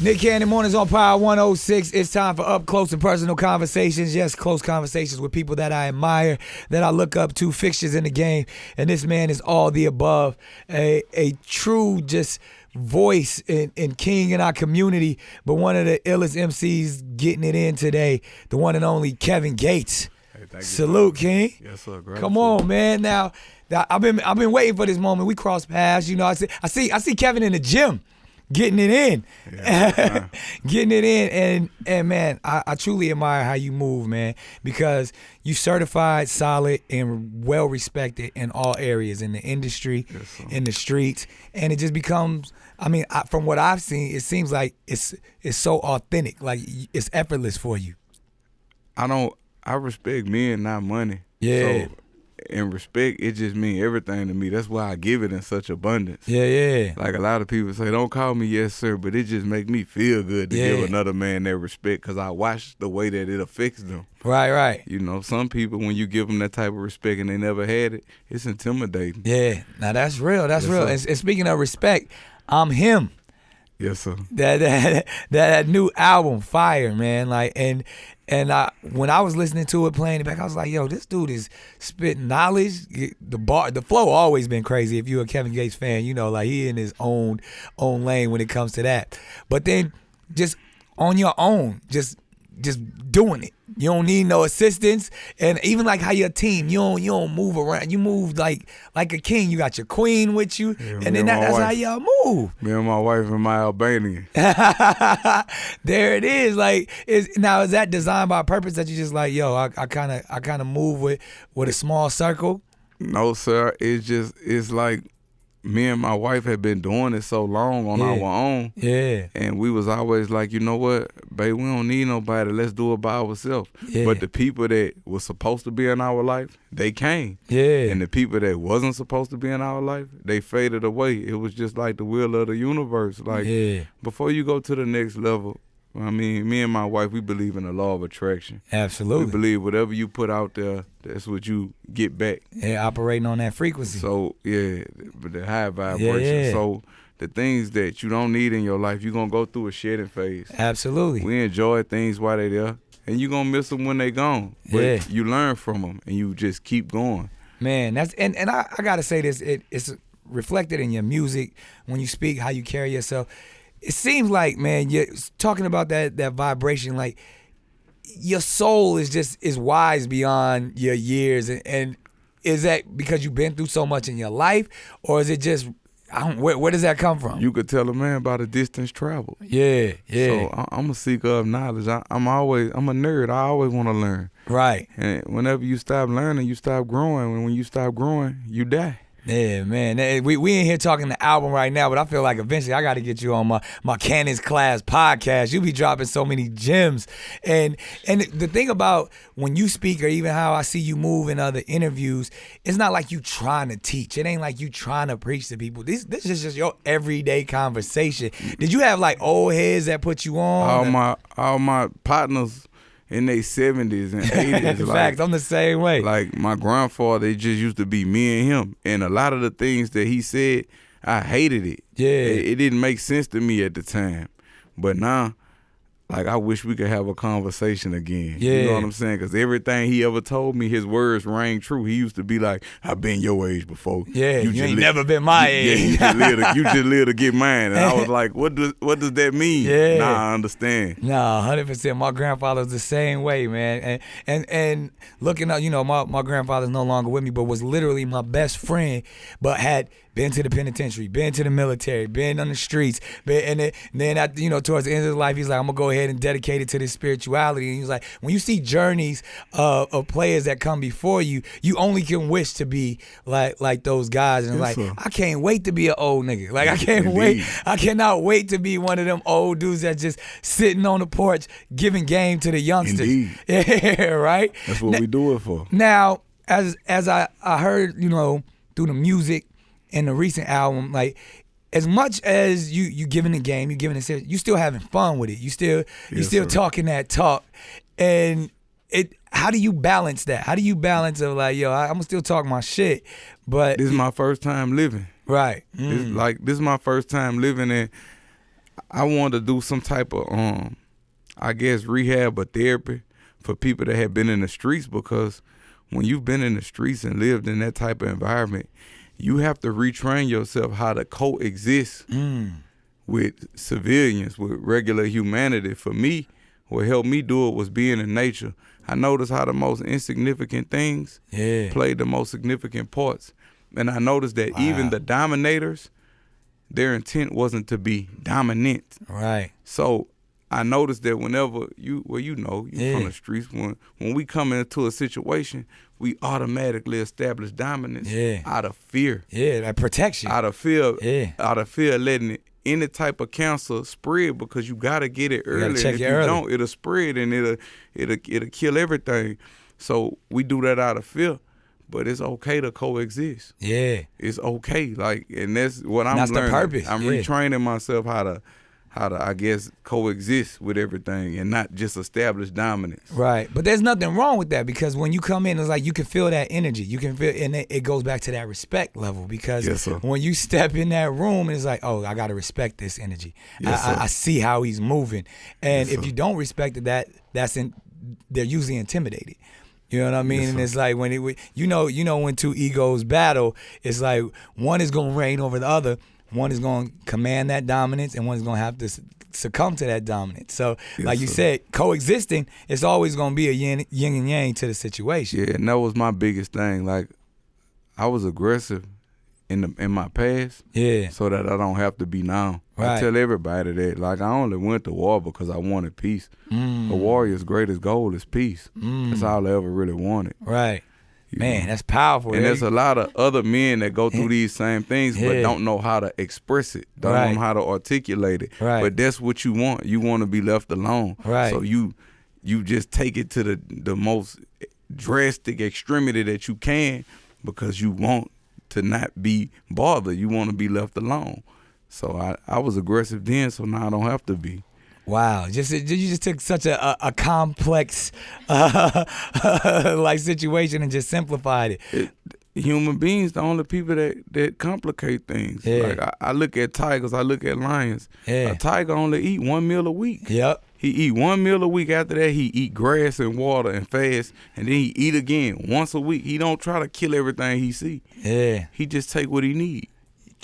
Nick Cannon Mornings on Power 106. It's time for up close and personal conversations. Yes, close conversations with people that I admire, that I look up to, fixtures in the game. And this man is all the above. A true just voice and king in our community, but one of the illest MCs getting it in today, the one and only Kevin Gates. Hey, salute, King. Yes, sir. Great. Come on, man. Now, I've been waiting for this moment. We crossed paths. You know, I see Kevin in the gym. Getting it in, getting it in, and man, I truly admire how you move, man, because you certified, solid, and well respected in all areas, in the industry, in the streets, and it just becomes. I mean, from what I've seen, it seems like it's so authentic, like it's effortless for you. I respect men, not money. Yeah. So, and respect, it just means everything to me. That's why I give it in such abundance. Yeah. Like a lot of people say, don't call me yes, sir, but it just make me feel good to give another man that respect because I watch the way that it affects them. Right. You know, some people, when you give them that type of respect and they never had it, it's intimidating. Yeah. Now that's real. That's yes, real. And speaking of respect, I'm him. Yes, sir. That new album, Fire, man. Like, and when I was listening to it, playing it back, I was like, yo, this dude is spitting knowledge. The flow always been crazy. If you're a Kevin Gates fan, you know, like he in his own lane when it comes to that. But then just on your own, just doing it. You don't need no assistance, and even like how your team, you don't move around. You move like a king. You got your queen with you, and then that's how y'all move. Me and my wife and my Albanian. There it is. Like, is that designed by purpose that you just like, yo, I kind of move with a small circle? No, sir. It's like me and my wife had been doing it so long on our own. Yeah. And we was always like, you know what, babe, we don't need nobody. Let's do it by ourselves. Yeah. But the people that was supposed to be in our life, they came. Yeah. And the people that wasn't supposed to be in our life, they faded away. It was just like the wheel of the universe. Like, before you go to the next level, I mean, me and my wife, we believe in the law of attraction. Absolutely. We believe whatever you put out there, that's what you get back. Yeah, operating on that frequency. So, the high vibration. Yeah. So, the things that you don't need in your life, you're going to go through a shedding phase. Absolutely. We enjoy things while they're there, and you're going to miss them when they're gone. But you learn from them, and you just keep going. Man, that's and I got to say this, it's reflected in your music, when you speak, how you carry yourself. It seems like, man, you're talking about that vibration, like your soul is wise beyond your years. And is that because you've been through so much in your life, or is it just, where does that come from? You could tell a man about a distance traveled. Yeah. So I'm a seeker of knowledge. I'm a nerd. I always want to learn. Right. And whenever you stop learning, you stop growing. And when you stop growing, you die. Yeah, man. We ain't here talking the album right now, but I feel like eventually I got to get you on my Cannon's Class podcast. You be dropping so many gems. And the thing about when you speak, or even how I see you move in other interviews, it's not like you trying to teach. It ain't like you trying to preach to people. This is just your everyday conversation. Did you have like old heads that put you on? All my partners in their 70s and 80s. In fact, I'm the same way. Like my grandfather, it just used to be me and him. And a lot of the things that he said, I hated it. Yeah. It didn't make sense to me at the time. But now, like, I wish we could have a conversation again. Yeah. You know what I'm saying? Because everything he ever told me, his words rang true. He used to be like, I've been your age before. Yeah, you ain't never been my age. Yeah, you just live to get mine. And I was like, what does that mean? Yeah. Nah, I understand. Nah, 100%. My grandfather's the same way, man. And looking up, you know, my grandfather's no longer with me, but was literally my best friend, but had been to the penitentiary, been to the military, been on the streets, and then at, you know, towards the end of his life, he's like, I'm gonna go ahead and dedicate it to this spirituality. And he's like, when you see journeys of players that come before you, you only can wish to be like those guys. And Yes, like, sir. I can't wait to be an old nigga. Like, I cannot wait to be one of them old dudes that's just sitting on the porch giving game to the youngsters. Indeed. Yeah, right. That's what we do it for. Now, as I heard, you know, through the music and the recent album, like, as much as you giving the game, you giving it, you still having fun with it. You still sir. talking that talk. And how do you balance that? How do you balance of like, yo, I'm gonna still talk my shit, but This is my first time living. right. This is my first time living, and I wanted to do some type of I guess rehab or therapy for people that have been in the streets, because when you've been in the streets and lived in that type of environment, you have to retrain yourself how to coexist with civilians, with regular humanity. For me, what helped me do it was being in nature. I noticed how the most insignificant things played the most significant parts. And I noticed that even the dominators, their intent wasn't to be dominant. Right. So I noticed that whenever you from the streets, when we come into a situation, we automatically establish dominance out of fear. Yeah, that protection. Out of fear, out of fear of letting any type of cancer spread, because you gotta get it early. If you don't, it'll spread and it'll kill everything. So we do that out of fear. But it's okay to coexist. Yeah. It's okay. And that's what I'm learning. That's the purpose. I'm retraining myself how to, I guess, coexist with everything and not just establish dominance. Right. But there's nothing wrong with that, because when you come in, it's like you can feel that energy. You can feel, and it goes back to that respect level, because when you step in that room, it's like, oh, I got to respect this energy. I see how he's moving. And if you don't respect it, they're usually intimidated. You know what I mean? And it's like when when two egos battle, it's like one is gonna reign over the other, one is gonna command that dominance, and one is gonna have to succumb to that dominance. So, like you said, coexisting, it's always gonna be a yin and yang to the situation. Yeah, and that was my biggest thing. Like, I was aggressive in my past, so that I don't have to be now. Right. I tell everybody that, like, I only went to war because I wanted peace. A warrior's greatest goal is peace. That's all I ever really wanted. Right. Man, that's powerful. And there's a lot of other men that go through these same things but don't know how to express it, don't know how to articulate it. Right. But that's what you want. You want to be left alone. Right. So you just take it to the most drastic extremity that you can, because you want to not be bothered. You want to be left alone. So I was aggressive then, so now I don't have to be. Wow, you just took such a complex like situation and just simplified it. Human beings, the only people that complicate things. Like I look at tigers, I look at lions. A tiger only eat 1 meal a week. Yep. He eat 1 meal a week. After that, he eat grass and water and fast, and then he eat again once a week. He don't try to kill everything he see. Yeah. He just take what he need.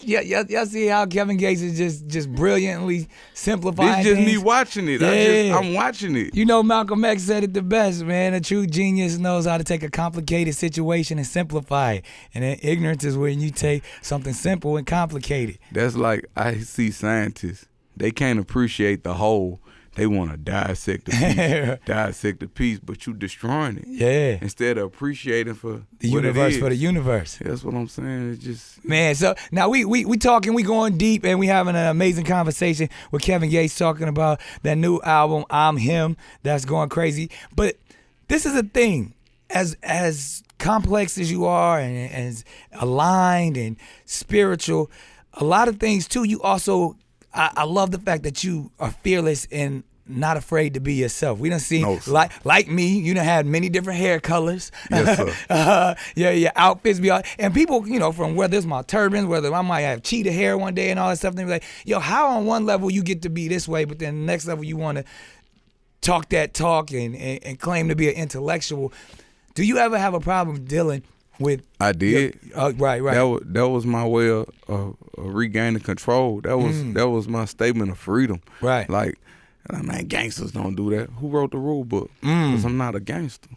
Yeah, y'all see how Kevin Gates is just brilliantly simplifying It's just things? me watching it. I'm watching it. You know, Malcolm X said it the best, man. A true genius knows how to take a complicated situation and simplify it. And then ignorance is when you take something simple and complicate it. That's like, I see scientists, they can't appreciate the whole. They want to dissect the piece, but you destroying it. Yeah. Instead of appreciating for the universe, for the universe. That's what I'm saying. It's just, man. So now we talking, we going deep, and we having an amazing conversation with Kevin Gates talking about that new album, I'm Him. That's going crazy. But this is a thing, as complex as you are and as aligned and spiritual, a lot of things too. You also. I love the fact that you are fearless and not afraid to be yourself. We done seen, like me, you done had many different hair colors. Yes, sir. Your outfits be all, and people, from whether it's my turbans, whether I might have cheetah hair one day and all that stuff, they be like, yo, how on one level you get to be this way, but then the next level you want to talk that talk and claim to be an intellectual. Do you ever have a problem dealing with? I did. Right. That was my way of regaining control. That was my statement of freedom. Right. Like, man, gangsters don't do that. Who wrote the rule book? Because I'm not a gangster.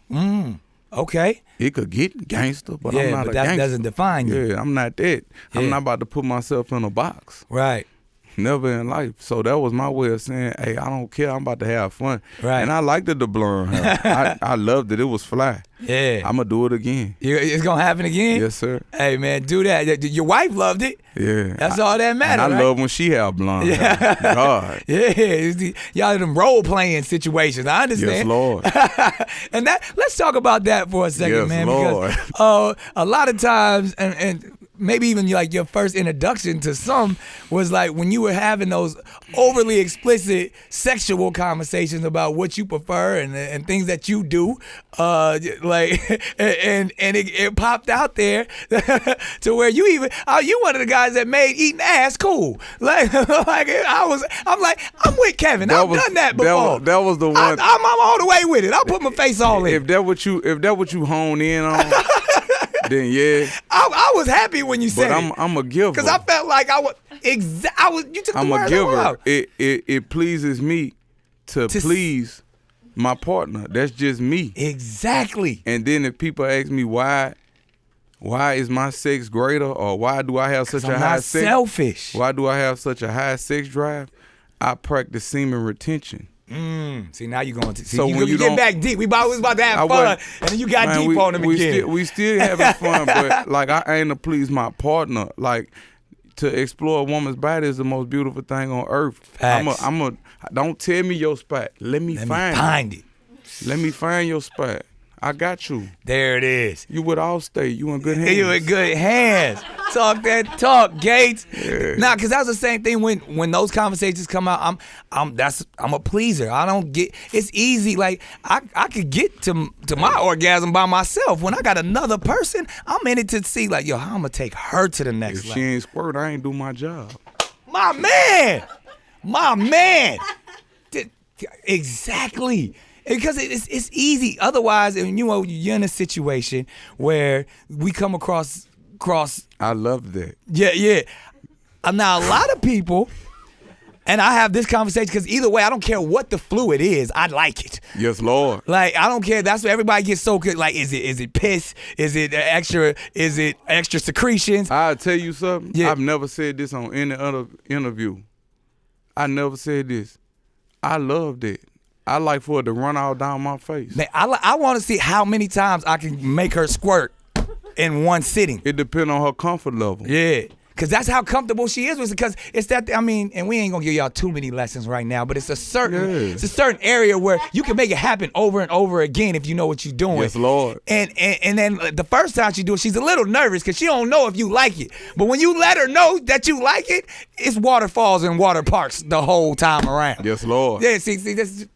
Okay. It could get gangster, but I'm not a gangster. That doesn't define you. Yeah, I'm not that. I'm not about to put myself in a box. Right. Never in life. So that was my way of saying, hey, I don't care. I'm about to have fun. Right. And I liked the blur hair. I loved it. It was fly. Yeah. I'm going to do it again. It's going to happen again? Yes, sir. Hey, man, do that. Your wife loved it. Yeah. That's all that matters, and I love when she have blonde hair. God. Yeah. Y'all them role-playing situations. I understand. Yes, Lord. And let's talk about that for a second, yes, man. Lord. Because a lot of times, and maybe even like your first introduction to some was like when you were having those overly explicit sexual conversations about what you prefer and things that you do, like and it popped out there to where you one of the guys that made eating ass cool. Like I'm with Kevin. I've done that before. That was the one. I'm all the way with it. I'll put my face all in. If that what you hone in on, then yeah. I was happy when you said but I'm a giver. because I felt like you took the I'm words a giver. out. It pleases me to please my partner. That's just me. Exactly. And then if people ask me why is my sex greater, or why do I have such a high sex? Selfish. Why do I have such a high sex drive? I practice semen retention. See, now you're going to So you when you get don't- back deep. We was about to have fun, and then you got deep on them again. We still having fun, but like I aim to please my partner. Like to explore a woman's body is the most beautiful thing on earth. Facts. Don't tell me your spot. Let me find it. Let me find your spot. I got you. There it is. You with Allstate. You in good hands. You in good hands. Talk that talk, Gates. Yeah. Nah, cause that's the same thing when those conversations come out. I'm a pleaser. I don't get. It's easy. Like I could get to my orgasm by myself. When I got another person, I'm in it to see like, yo, how I'm gonna take her to the next If level. she ain't squirt, I ain't do my job. My man. Exactly. Because it's easy. Otherwise, you're in a situation where we come across. I love that. Yeah. Now a lot of people, and I have this conversation because either way, I don't care what the fluid is. I like it. Yes, Lord. Like I don't care. That's what everybody gets so good. Like, is it piss? Is it extra secretions? I'll tell you something. Yeah. I've never said this on any other interview. I never said this. I loved it. I like for it to run all down my face. Man, I want to see how many times I can make her squirt in one sitting. It depends on her comfort level. Yeah. Because that's how comfortable she is with it. Because it's that, I mean, and we ain't going to give y'all too many lessons right now, but it's a certain area where you can make it happen over and over again if you know what you're doing. Yes, Lord. And then the first time she do it, she's a little nervous because she don't know if you like it. But when you let her know that you like it, it's waterfalls and water parks the whole time around. Yes, Lord. Yeah, see, this,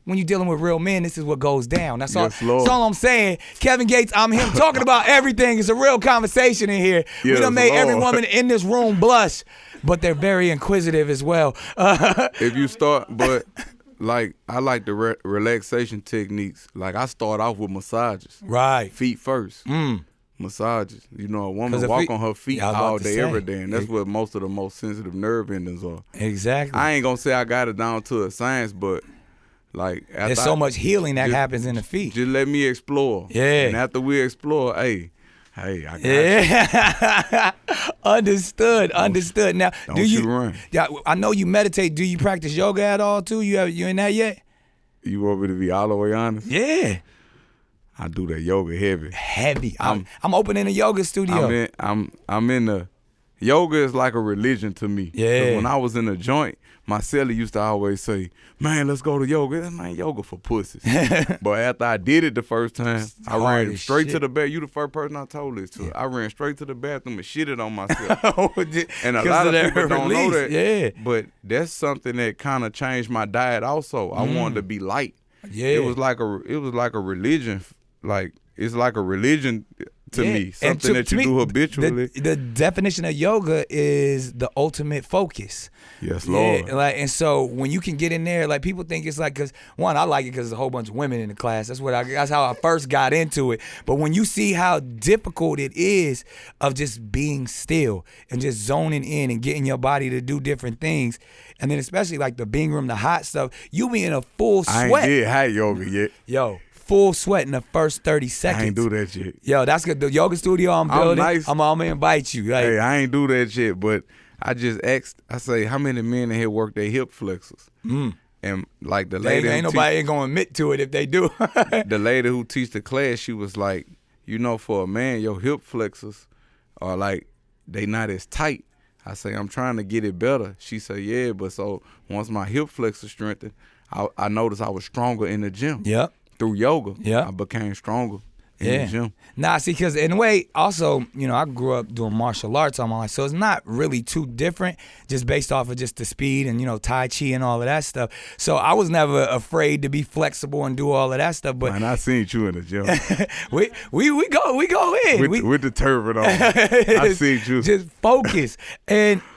when you're dealing with real men, this is what goes down. That's all. Yes, Lord. That's all I'm saying. Kevin Gates, I'm him talking about everything. It's a real conversation in here. We Yes, done made every Lord. woman in this room blush, but they're very inquisitive as well. If you start, but like I like the relaxation techniques. Like I start off with massages. Right. Feet first. Massages. You know, a 'Cause woman the walk feet- on her feet Yeah, I was all about to day, say. every day, and that's what most of the most sensitive nerve endings are. Exactly. I ain't gonna say I got it down to a science, but like after There's so much healing that happens in the feet. Just let me explore. Yeah. And after we explore, hey, I got you. Yeah. Understood. Now, Don't you run. Yeah, I know you meditate. Do you practice yoga at all too? You in that yet? You want me to be all the way honest? Yeah. I do that yoga heavy. Heavy. I'm opening a yoga studio. I'm in the yoga is like a religion to me. 'Cause Yeah. when I was in the joint, my celly used to always say, "Man, let's go to yoga." That ain't yoga for pussies. But after I did it the first time, I hard ran as straight shit. to the bed. You the first person I told this to. I ran straight to the bathroom and shitted on myself. And a 'Cause lot of that people don't know release, that. yeah. But that's something that kind of changed my diet also. I wanted to be light. Yeah. It was like a religion. Like it's like a religion to Yeah. me. And Something to that you me, do habitually. The definition of yoga is the ultimate focus. Yes, Lord. Yeah, like, and so when you can get in there, like people think it's like, cause one, I like it because there's a whole bunch of women in the class. That's how I first got into it. But when you see how difficult it is of just being still and just zoning in and getting your body to do different things, and then especially like the Bing room, the hot stuff, you be in a full I sweat. ain't did hot yoga yet. Yo, full sweat in the first 30 seconds. I ain't do that yet. Yo, that's good. The yoga studio I'm building, nice. I'm gonna invite you. Like, Hey, I ain't do that yet, but I just asked. I say, how many men in here work their hip flexors? And like the lady, ain't nobody ain't gonna admit to it if they do. the lady who teach the class, she was like, you know, for a man, your hip flexors are like they not as tight. I say, I'm trying to get it better. She said, yeah, but so once my hip flexors strengthened, I noticed I was stronger in the gym. Yep. Through yoga, Yeah. I became stronger. in the gym. Nah, see, because in a way, also, you know, I grew up doing martial arts all my life, so it's not really too different, just based off of just the speed and, you know, Tai Chi and all of that stuff. So I was never afraid to be flexible and do all of that stuff. But Man, I seen you in the gym we go in. with the turban on. I seen you. Just focus.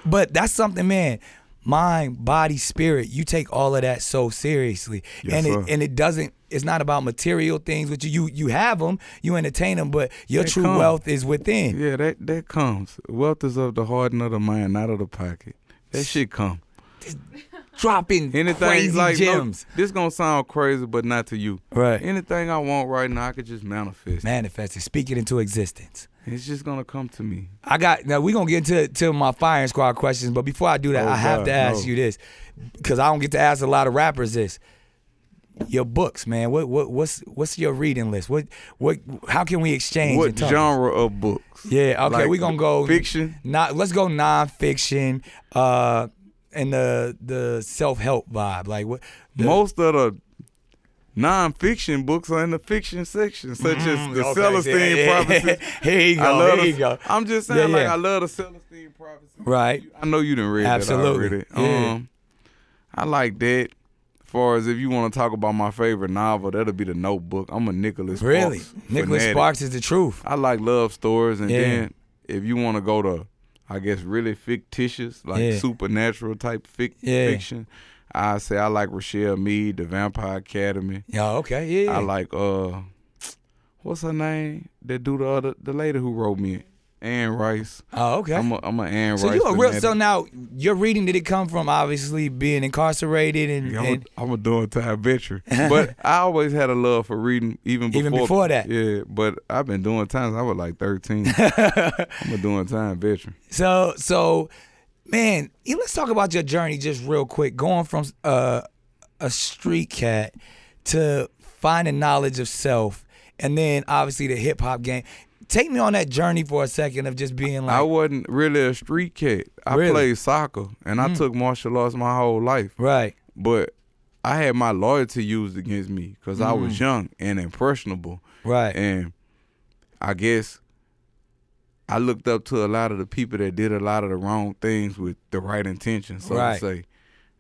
But that's something, man. Mind, body, spirit. You take all of that so seriously, Yes, sir. and it doesn't. It's not about material things, which you have them, you entertain them, but your They true come. wealth is within. Yeah, that comes. Wealth is of the heart and of the mind, not of the pocket. That shit come. Dropping Anything crazy like gems. No, this gonna sound crazy, but not to you. Right. Anything I want right now, I could just manifest. Manifest it, speak it into existence. It's just gonna come to me. Now we're gonna get into my firing squad questions, but before I do that, Oh, I have God, to ask no. you this, because I don't get to ask a lot of rappers this. Your books, man. What's your reading list? What how can we exchange? What and talk? genre of books? Yeah, okay, Like we gonna go fiction. Let's go nonfiction, and the self-help vibe. Like what? Most of the non-fiction books are in the fiction section, such as the Celestine Prophecy. Here you I go. love Here you go. I'm just saying, Yeah, like yeah. I love the Celestine Prophecy. Right. I know you didn't read Absolutely. that already. Yeah. I like that. As far as if you want to talk about my favorite novel, that'll be The Notebook. I'm a Nicholas Really, Sparks Nicholas fanatic. Sparks is the truth. I like love stories, and Yeah. then if you want to go to, I guess, really fictitious, like Yeah. supernatural type Yeah. fiction, I say I like Rochelle Mead, The Vampire Academy. Yeah. Okay. Yeah. I like what's her name? That do the lady who wrote me, Anne Rice. Oh, okay. I'm a Anne So Rice. you a real. fanatic. So now your reading, did it come from obviously being incarcerated and I'm a doing time veteran, but I always had a love for reading, even before that? Yeah, but I've been doing times. I was like 13. I'm a doing time veteran. so man, let's talk about your journey just real quick. Going from a street cat to finding knowledge of self, and then obviously the hip hop game. Take me on that journey for a second of just being like, I wasn't really a street cat. I Really? played soccer, and I took martial arts my whole life. right, But I had my loyalty used against me because I was young and impressionable. right, And I guess I looked up to a lot of the people that did a lot of the wrong things with the right intentions, so Right. to say.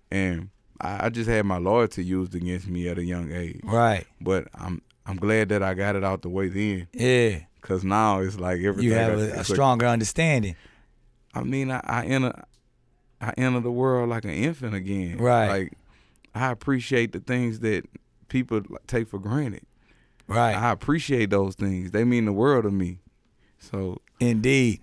And I just had my loyalty used against me at a young age. right, But I'm glad that I got it out the way then, yeah. because now it's like everything. You have it's a like- stronger understanding. I mean, I enter the world like an infant again. Right. Like I appreciate the things that people take for granted. Right, I appreciate those things. They mean the world to me. So indeed.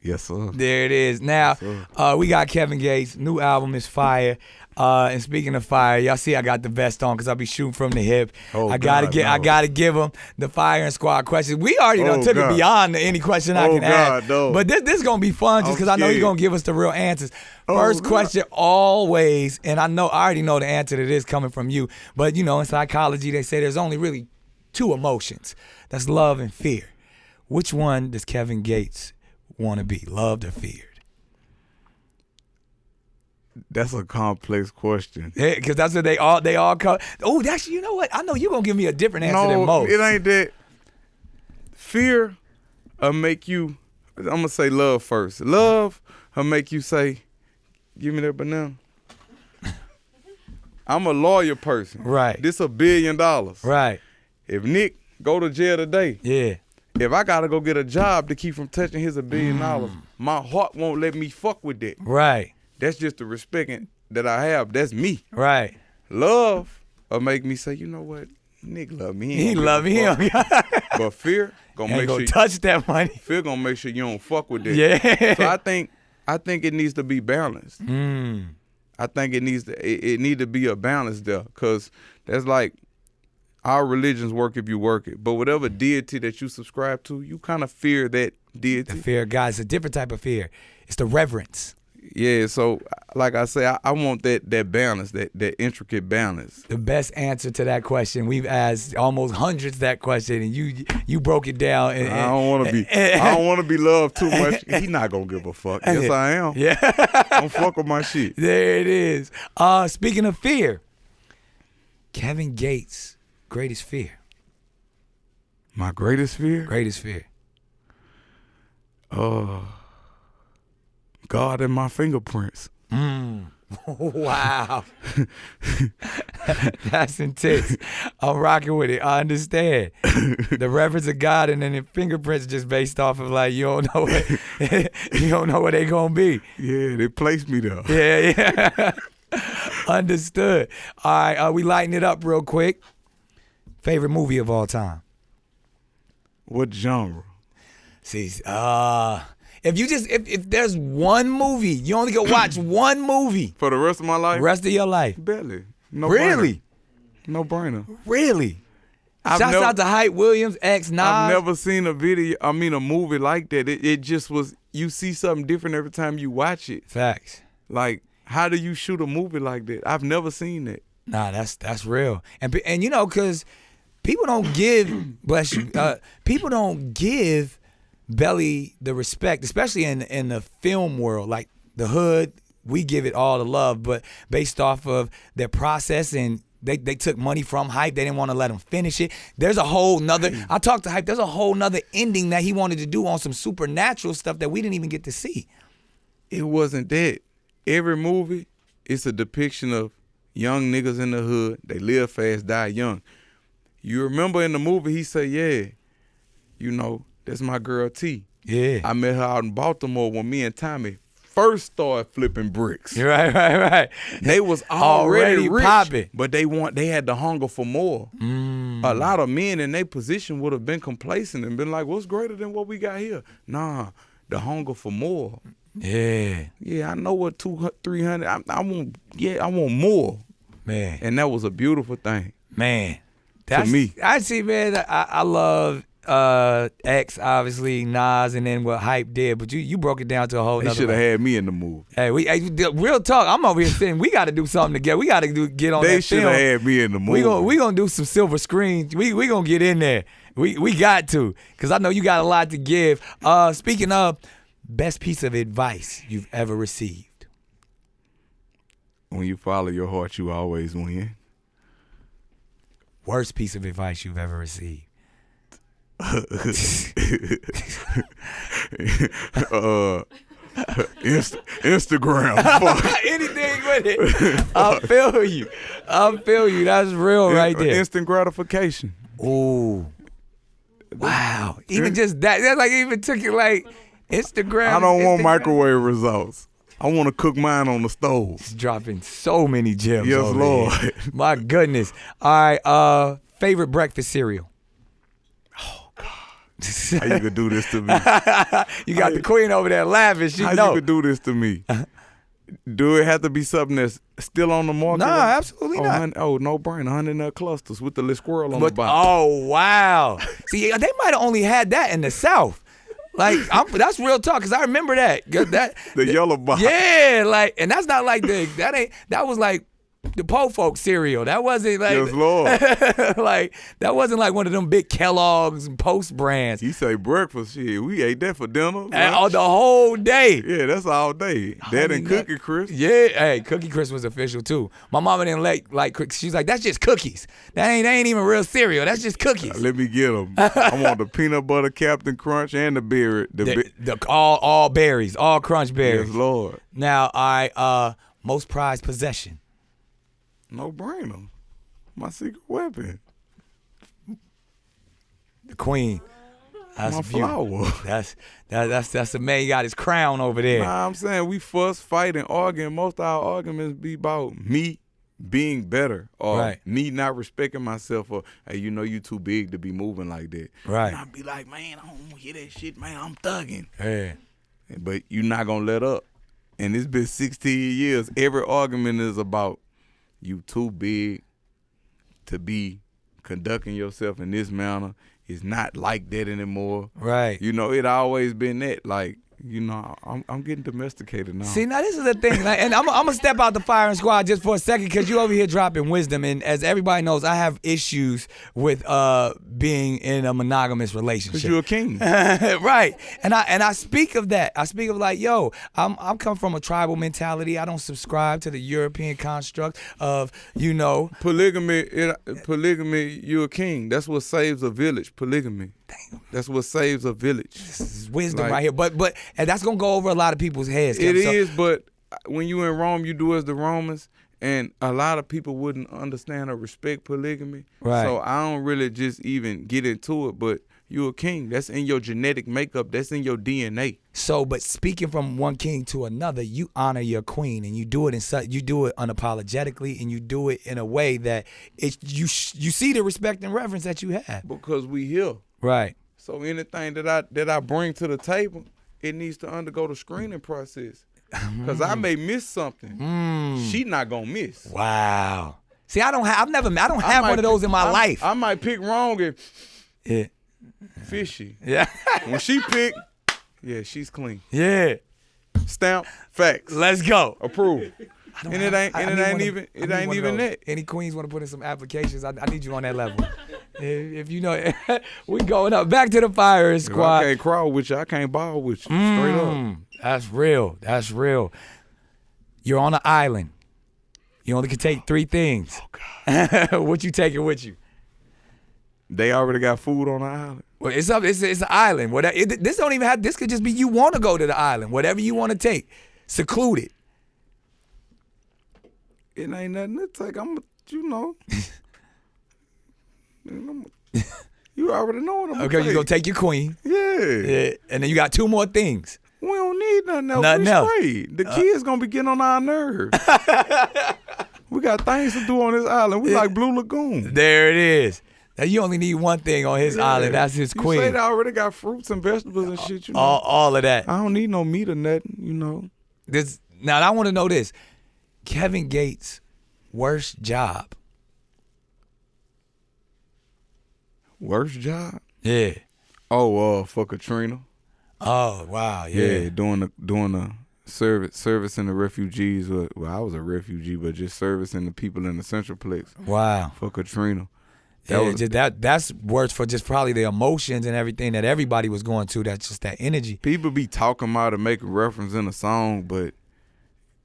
yes, sir. There it is. Now, Yes, we got Kevin Gates. New album is fire. And speaking of fire, y'all see I got the vest on because I'll be shooting from the hip. Oh, I gotta God, I no. gotta give him the firing squad questions. We already done Oh, took God. it beyond any question I Oh, can ask. God, no. But this gonna be fun just I'm because I know you're scared. gonna give us the real answers. Oh, First God. question always, and I already know the answer to this coming from you. But you know, in psychology they say there's only really two emotions. That's love and fear. Which one does Kevin Gates want to be, loved or feared? That's a complex question. Yeah, because that's what they all come. Oh, that's, you know what? I know you're gonna give me a different answer than No, most. it ain't that. Fear will make you. I'm gonna say love first. Love will make you say, "Give me that banana." I'm a lawyer person. Right. This $1 billion. Right. If Nick go to jail today, Yeah. if I gotta go get a job to keep from touching his $1 billion, my heart won't let me fuck with that. Right. That's just the respect that I have. That's me. Right. Love will make me say, you know what, Nick love me. He ain't love gonna give a him. fuck. But fear gonna Ain't make gonna sure touch that money. fear gonna make sure you don't fuck with that. Yeah. So I think it needs to be balanced. I think it need to be a balance there, because that's like our religions work if you work it. But whatever deity that you subscribe to, you kind of fear that deity. The fear of God is a different type of fear. It's the reverence. Yeah, so like I say, I want that balance, that intricate balance. The best answer to that question. We've asked almost hundreds that question, and you broke it down. And, I don't want to be loved too much. He not gonna give a fuck. Yes, I am. Yeah. Don't fuck with my shit. There it is. Speaking of fear, Kevin Gates' greatest fear. My greatest fear? Greatest fear. God and my fingerprints. Wow. That's intense. I'm rocking with it. I understand. The reference of God and then the fingerprints just based off of like you don't know what you don't know where they gonna be. Yeah, they placed me there. Yeah. Understood. All right, we lighten it up real quick. Favorite movie of all time? What genre? See, if there's one movie, you only can watch one movie For the rest of my life? rest of your life. Belly. No Really? brainer. No brainer. Really? I've Shouts never- out to Hype Williams, X Nas. I've never seen a movie like that. It just was, you see something different every time you watch it. Facts. Like, how do you shoot a movie like that? I've never seen that. Nah, that's real. And you know, cause people don't give bless you. People don't give Belly the respect, especially in the film world. Like the hood, we give it all the love, but based off of their process and they took money from Hype. They didn't want to let him finish it. There's a whole nother, I talked to Hype, there's a whole nother ending that he wanted to do on some supernatural stuff that we didn't even get to see. It wasn't that. Every movie, it's a depiction of young niggas in the hood. They live fast, die young. You remember in the movie, he said, yeah, you know, that's my girl T. Yeah. I met her out in Baltimore when me and Tommy first started flipping bricks. Right. They was already rich, popping. but they had the hunger for more. A lot of men in their position would have been complacent and been like, what's greater than what we got here? Nah, the hunger for more. Yeah. Yeah, I know what 200, 300. I want more. Man. And that was a beautiful thing. Man. To me. I see, man, I love X, obviously, Nas, and then what Hype did, but you broke it down to a whole They nother should have level. had me in the movie. Hey, real talk. I'm over here saying we got to do something together. We got to get on They that should film. have had me in the movie. We gonna do some silver screens. We gonna get in there. We got to, cause I know you got a lot to give. Speaking of, best piece of advice you've ever received. When you follow your heart, you always win. Worst piece of advice you've ever received. Instagram. Fuck. Anything with it. I feel you. That's real right there. Instant gratification. Ooh. Wow. Even just that. That's like even took it like Instagram. I don't want Instagram. microwave results. I want to cook mine on the stove. It's dropping so many gems. Yes, over Lord. here. My goodness. All right. Favorite breakfast cereal. How you could do this to me? You got the queen over there laughing. She How know. you could do this to me? Do it have to be something that's still on the market? Nah, absolutely not. No brainer. Honey nut clusters with the little squirrel on the But, bottom. oh, wow. See, they might have only had that in the South. Like, that's real talk, because I remember that. The yellow box. Yeah, like, and that's not like that was like the po folks cereal. That wasn't like, Yes, Lord. like, that wasn't like one of them big Kellogg's and Post brands. You say breakfast, shit. We ate that for dinner. And, lunch. the whole day. Yeah, that's all day. That and Nut. Cookie Crisp. Yeah, hey, Cookie Crisp was official too. My mama didn't like. She's like, that's just cookies. That ain't even real cereal. That's just cookies. Let me get them. I want the peanut butter Captain Crunch and the berry. All berries, all crunch berries. Yes, Lord. Now, most prized possession. No brainer. My secret weapon. The queen. That's My beautiful. flower. That's the man. He got his crown over there. Nah, I'm saying we fuss, fight, and argue. And most of our arguments be about me being better or Right. me not respecting myself or, hey, you too big to be moving like that. Right. And I be like, man, I don't want to hear that shit, man. I'm thugging. Yeah. But you're not going to let up. And it's been 16 years. Every argument is about you too big to be conducting yourself in this manner. It's not like that anymore. Right. It always been that. Like, You know, I'm getting domesticated now. See, now this is the thing, like, and I'm gonna step out the firing squad just for a second because you over here dropping wisdom, and as everybody knows, I have issues with being in a monogamous relationship. Cause you're a king, right? And I speak of that. I speak of like, yo, I'm come from a tribal mentality. I don't subscribe to the European construct of, you know, polygamy. Polygamy, you're a king. That's what saves a village. Polygamy. Damn. That's what saves a village. This is wisdom Like, right here. But and that's gonna go over a lot of people's heads. It Kev. So- is, but when you in Rome, you do as the Romans, and a lot of people wouldn't understand or respect polygamy. Right. So I don't really just even get into it, but you're a king. That's in your genetic makeup. That's in your DNA. So, but speaking from one king to another, you honor your queen, and you do it you do it unapologetically, and you do it in a way that you see the respect and reverence that you have. Because we here. Right. So anything that I bring to the table, it needs to undergo the screening process. Cause I may miss something. She not gonna miss. Wow. See, I don't have one of those in my life. I might pick wrong and Yeah. fishy. Yeah. When she pick, yeah, she's clean. Yeah. Stamp, facts, Let's go. approved. And it ain't even that. Any queens want to put in some applications? I need you on that level. If you know, we going up. Back to the firing If squad. I can't crawl with you, I can't ball with you. Straight up. That's real. That's real. You're on an island. You only can take 3 things. Oh, God. What you taking with you? They already got food on the island. Well, it's an island. This don't even have. This could just be you want to go to the island. Whatever you want to take, secluded. It ain't nothing to take. You already know what I'm Okay, gonna you gonna take your queen. Yeah. And then you got 2 more things. We don't need nothing else. Nothing We else. straight. The kids gonna be getting on our nerves. We got things to do on this island. We like Blue Lagoon. There it is. Now you only need one thing on his island. That's his You queen. say they already got fruits and vegetables and shit. You know. All of that. I don't need no meat or nothing. You know. Now I want to know this. Kevin Gates' worst job. Worst job. Yeah. Oh, for Katrina. Oh wow. Yeah, doing the service in the refugees. Well, I was a refugee, but just servicing the people in the Centralplex Wow. for Katrina. That's worse for just probably the emotions and everything that everybody was going through. That's just that energy. People be talking about it, making reference in a song, but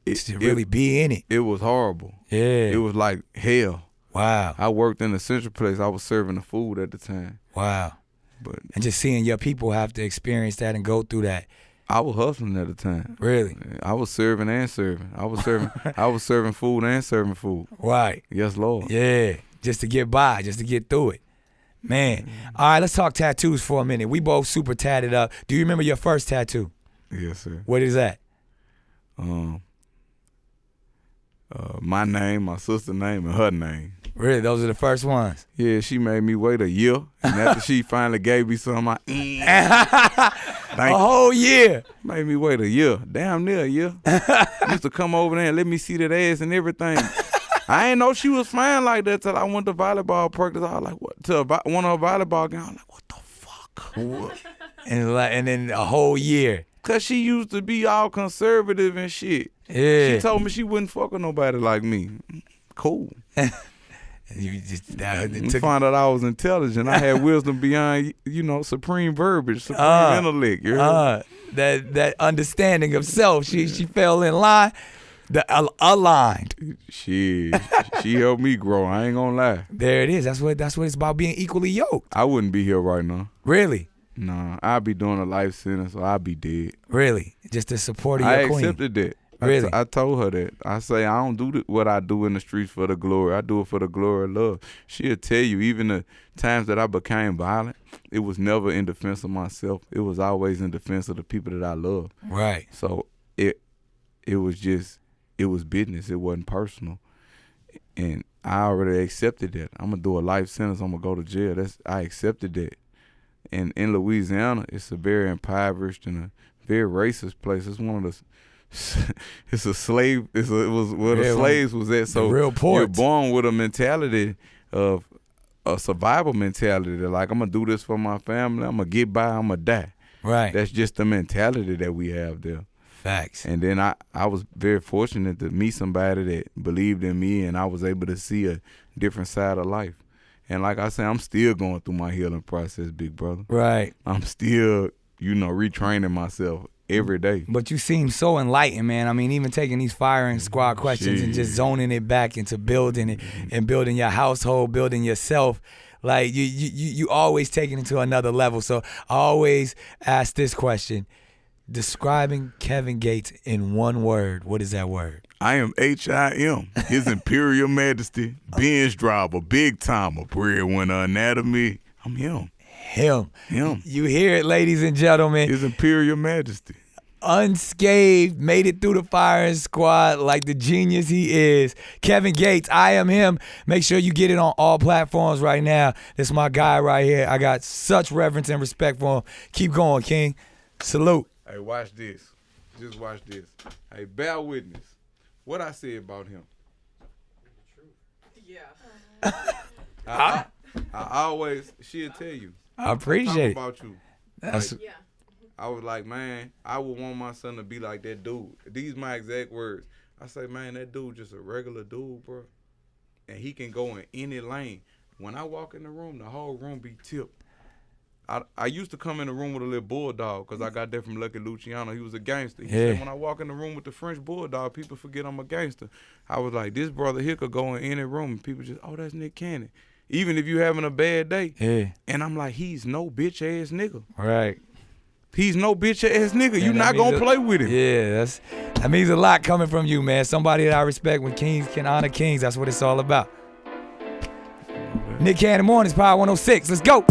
To really be in it. it was horrible. Yeah. It was like hell. Wow. I worked in the Centralplex. I was serving the food at the time, Wow. but And just seeing your people have to experience that and go through that. I was hustling at the time. Really. I was serving and serving. I was serving food and serving food. Right. Yes, Lord. Yeah. Just to get by, just to get through it. Man. All right, let's talk tattoos for a minute. We both super tatted up. Do you remember your first tattoo? Yes, sir. What is that? My name, my sister's name, and her name. Really? Those are the first ones? Yeah, she made me wait a year, and after she finally gave me some, A whole year. made me wait a year, damn near a year. Used to come over there and let me see that ass and everything. I ain't know she was fine like that till I went to volleyball practice. I was like, what? To one of her volleyball games, I was like, what the fuck? And then a whole year. Cause she used to be all conservative and shit. Yeah. She told me she wouldn't fuck with nobody like me. Cool. You just We found out I was intelligent. I had wisdom beyond, supreme verbiage, supreme intellect. You heard? that understanding of self. She fell in line. Aligned. She helped me grow. I ain't gonna lie. There it is. That's what it's about, being equally yoked. I wouldn't be here right now. Really? Nah, I'd be doing a life sentence or I'd be dead. Really? Just the support of I your queen. accepted that. Really? I told her that. I say I don't do what I do in the streets for the glory. I do it for the glory of love. She'll tell you, even the times that I became violent, it was never in defense of myself. It was always in defense of the people that I love. Right. So it was business. It wasn't personal. And I already accepted that. I'm going to do a life sentence. I'm going to go to jail. I accepted that. And in Louisiana, it's a very impoverished and a very racist place. It's one of the it's a slave. It was where the slaves was at. So real port. You're born with a mentality of a survival mentality. That like, I'm gonna do this for my family. I'm gonna get by. I'm gonna die. Right. That's just the mentality that we have there. Facts. And then I was very fortunate to meet somebody that believed in me, and I was able to see a different side of life. And like I said, I'm still going through my healing process, big brother. Right. I'm still, retraining myself every day. But you seem so enlightened, man. I mean, even taking these firing squad questions and just zoning it back into building it and building your household, building yourself. Like you always take it into another level. So I always ask this question. Describing Kevin Gates in one word. What is that word? I am HIM, His Imperial Majesty, binge driver, big timer, breadwinner, anatomy. I'm him. Him. Him. You hear it, ladies and gentlemen. His Imperial Majesty. Unscathed, made it through the firing squad like the genius he is. Kevin Gates, I am him. Make sure you get it on all platforms right now. This is my guy right here. I got such reverence and respect for him. Keep going, King. Salute. Hey, watch this. Just watch this. Hey, bear witness. What I say about him. Yeah. I always, she'll tell you. I appreciate it. Talk about you. That's, Yeah. I was like, man, I would want my son to be like that dude. These my exact words. I say, man, that dude just a regular dude, bro. And he can go in any lane. When I walk in the room, the whole room be tipped. I used to come in the room with a little bulldog because I got that from Lucky Luciano. He was a gangster. He said, when I walk in the room with the French bulldog, people forget I'm a gangster. I was like, this brother here could go in any room and people just, oh, that's Nick Cannon. Even if you having a bad day. yeah. And I'm like, he's no bitch-ass nigga. Right. He's no bitch-ass nigga. You Man, not that going means to play with him. Yeah, that means a lot coming from you, man. Somebody that I respect. When kings can honor kings, that's what it's all about. Nick Cannon Mornings, Power 106. Let's go.